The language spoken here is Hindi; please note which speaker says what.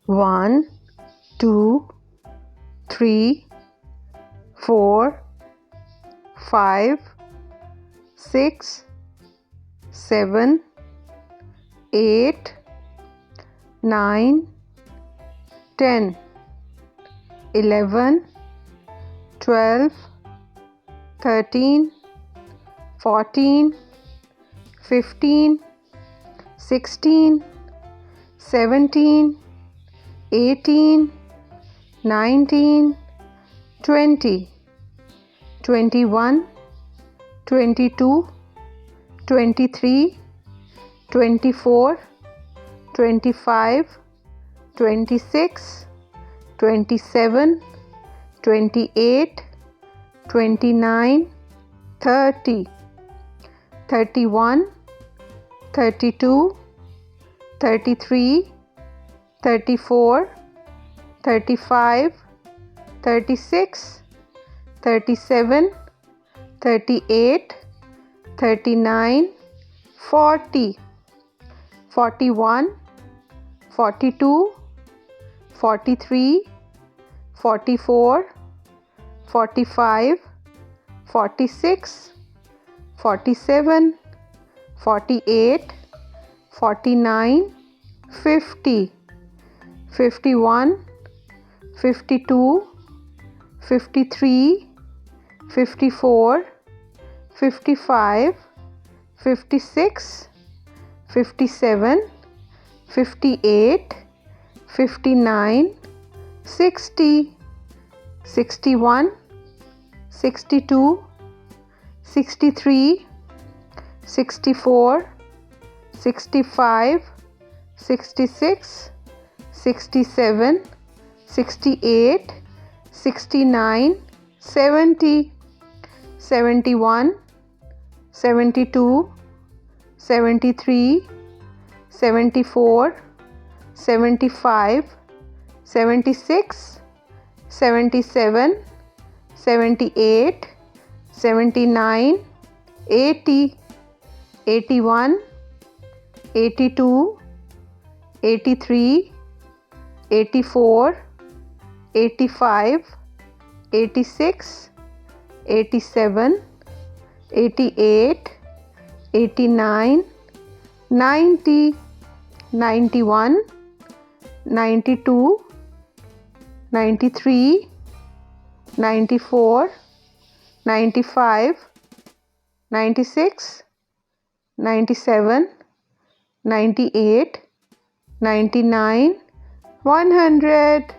Speaker 1: 1, 2, 3, 4, 5, 6, 7, 8, 9, 10, 11, 12, 13, 14, 15, 16, 17, 18, 19, 20, 21, 22, 23, 24, 25, 26, 27, 28, 29, 30, 31, 32, 33, 34, 35, 36, 37, 38, 39, 40, 41, 42, 43, 44, 45, 46, 47, 48, 49, 50, 51, 52, 53, 54, 55, 56, 57, 58, 59, 60, 61, 62, 63, 64, 65, 66, 67, 68, 69, 70, 71, 72, 73, 74, 75, 76, 77, 78, 79, 80, 81, 82, 83, 84, 85, 86, 87, 88, 89, 90, 91, 92, 93, 94, 95, 96, 97, 98, 99, 100.